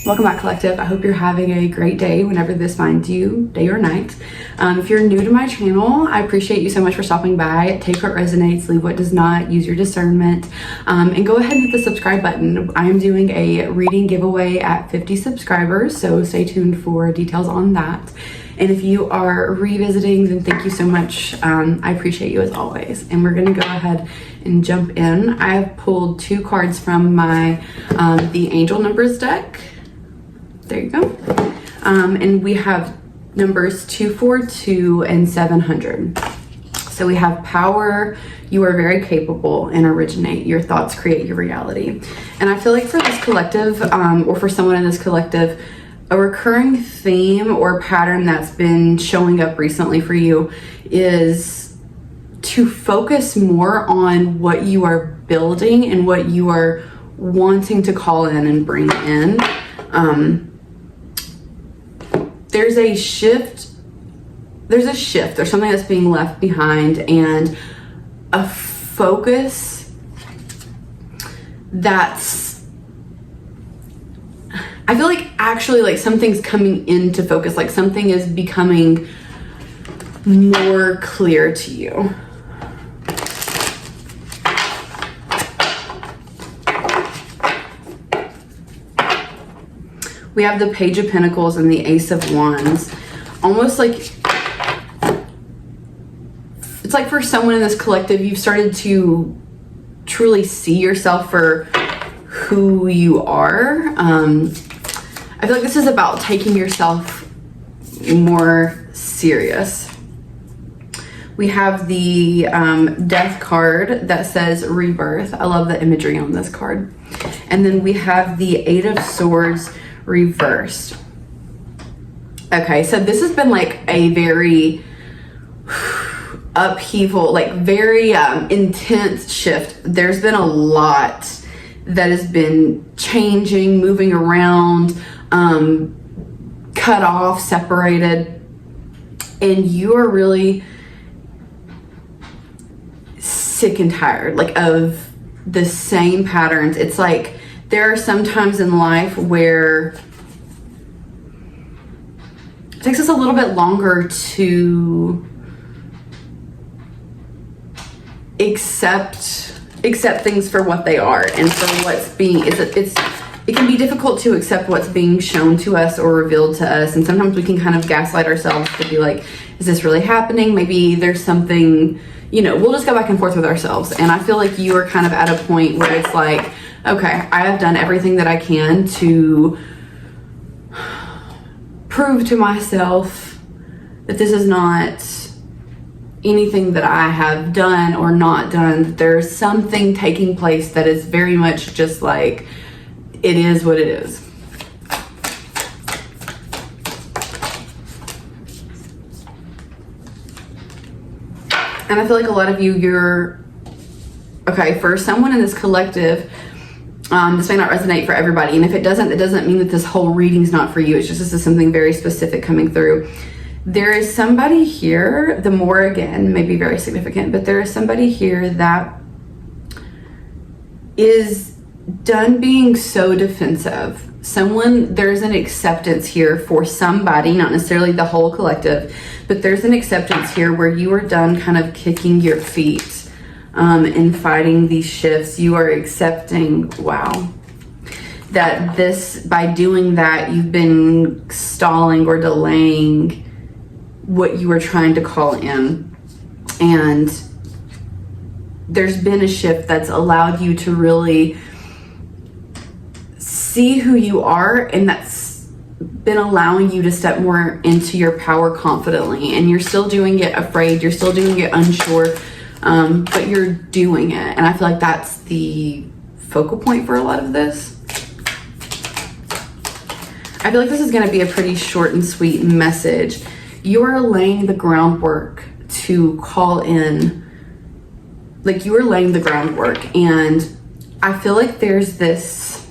Welcome back, collective. I hope you're having a great day whenever this finds you, day or night. If you're new to my channel, I appreciate you so much for stopping by. Take what resonates, leave what does not, use your discernment, and go ahead and hit the subscribe button. I am doing a reading giveaway at 50 subscribers, so stay tuned for details on that. And if you are revisiting, then thank you so much. I appreciate you as always. And we're gonna go ahead and jump in. I have pulled 2 cards from my the Angel Numbers deck. There you go. And we have numbers 242 and 700. So we have power, you are very capable, and originate. Your thoughts create your reality. And I feel like for this collective, or for someone in this collective, a recurring theme or pattern that's been showing up recently for you is to focus more on what you are building and what you are wanting to call in and bring in. There's a shift. There's something that's being left behind, and a focus that's, I feel like actually like something's coming into focus, like something is becoming more clear to you. We have the Page of Pentacles and the Ace of Wands. Almost like, it's like for someone in this collective, you've started to truly see yourself for who you are. I feel like this is about taking yourself more serious. We have the Death card that says Rebirth. I love the imagery on this card. And then we have the Eight of Swords reversed. Okay, so this has been like a very upheaval, like very intense shift. There's been a lot that has been changing, moving around, cut off, separated, and you are really sick and tired like of the same patterns. It's like there are some times in life where it takes us a little bit longer to accept things for what they are and for what's being, it can be difficult to accept what's being shown to us or revealed to us. And sometimes we can kind of gaslight ourselves to be like, is this really happening? Maybe there's something, you know, we'll just go back and forth with ourselves. And I feel like you are kind of at a point where it's like, okay, I have done everything that I can to prove to myself that this is not anything that I have done or not done. There's something taking place that is very much just like, it is what it is. And I feel like a lot of you, okay, for someone in this collective, this may not resonate for everybody, and if it doesn't mean that this whole reading is not for you. It's just this is something very specific coming through. There is somebody here, the more again may be very significant, but there is somebody here that is done being so defensive. There's an acceptance here for somebody, not necessarily the whole collective, but there's an acceptance here where you are done kind of kicking your feet and fighting these shifts. You are accepting, wow, that this, by doing that, you've been stalling or delaying what you were trying to call in. And there's been a shift that's allowed you to really see who you are, and that's been allowing you to step more into your power confidently. And you're still doing it afraid, you're still doing it unsure, but you're doing it. And I feel like that's the focal point for a lot of this. I feel like this is going to be a pretty short and sweet message. You are laying the groundwork to call in, like you are laying the groundwork. And I feel like there's this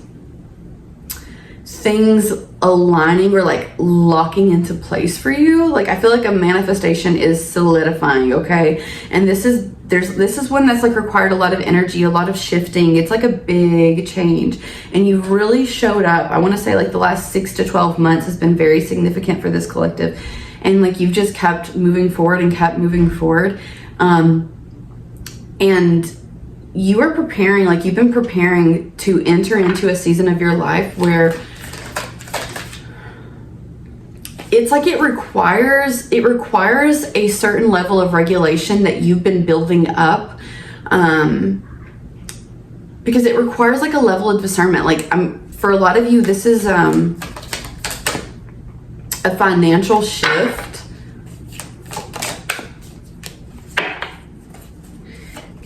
things aligning or like locking into place for you. Like I feel like a manifestation is solidifying, okay? And this is this is one that's like required a lot of energy, a lot of shifting. It's like a big change, and you've really showed up. I want to say like the last 6 to 12 months has been very significant for this collective, and like you've just kept moving forward and kept moving forward. And you are preparing, like you've been preparing to enter into a season of your life where it's like it requires a certain level of regulation that you've been building up, because it requires like a level of discernment. Like for a lot of you, this is a financial shift,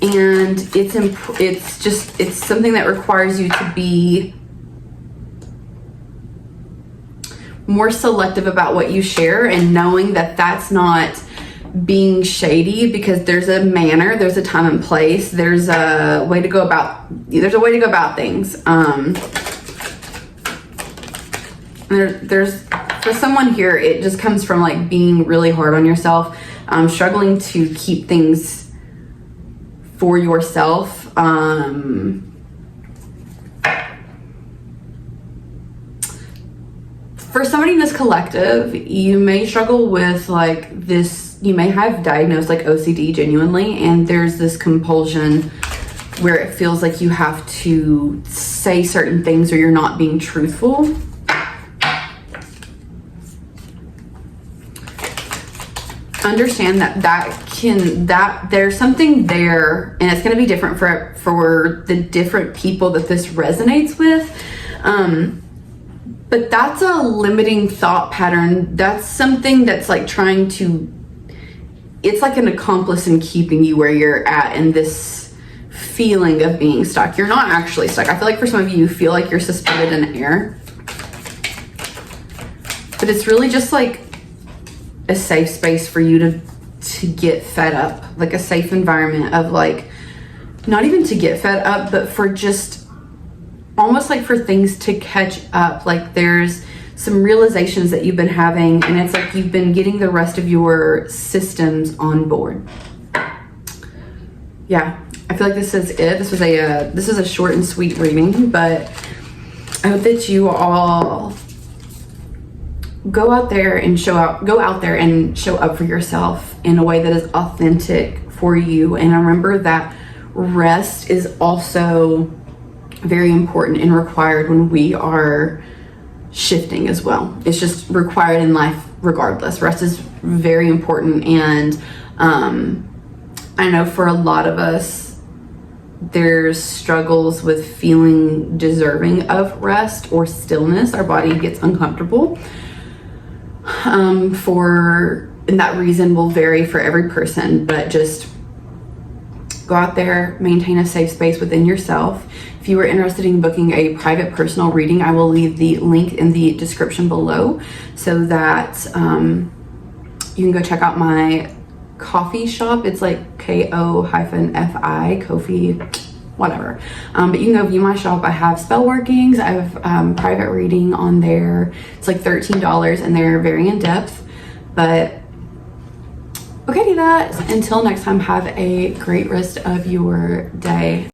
and it's something that requires you to be more selective about what you share, and knowing that that's not being shady, because there's a manner, there's a time and place, there's a way to go about things. There's for someone here, it just comes from like being really hard on yourself, struggling to keep things for yourself. For somebody in this collective, you may struggle with like this, you may have diagnosed like OCD genuinely, and there's this compulsion where it feels like you have to say certain things or you're not being truthful. Understand that there's something there, and it's going to be different for the different people that this resonates with. But that's a limiting thought pattern. That's something that's like it's like an accomplice in keeping you where you're at, in this feeling of being stuck. You're not actually stuck. I feel like for some of you, you feel like you're suspended in air, but it's really just like a safe space for you to get fed up, like a safe environment of like, not even to get fed up, but for just almost like for things to catch up. Like there's some realizations that you've been having, and it's like you've been getting the rest of your systems on board. Yeah, I feel like this is it. This is a short and sweet reading, but I hope that you all go out there and show up for yourself in a way that is authentic for you. And remember that rest is also very important and required when we are shifting as well. It's just required in life regardless. Rest is very important, and I know for a lot of us there's struggles with feeling deserving of rest or stillness. Our body gets uncomfortable, and that reason will vary for every person, but just go out there, maintain a safe space within yourself. If you are interested in booking a private personal reading, I will leave the link in the description below so that you can go check out my coffee shop. It's like Ko-fi, Ko-fi, whatever. But you can go view my shop. I have spell workings. I have private reading on there. It's like $13, and they're very in depth. But okay, do that. Until next time, have a great rest of your day.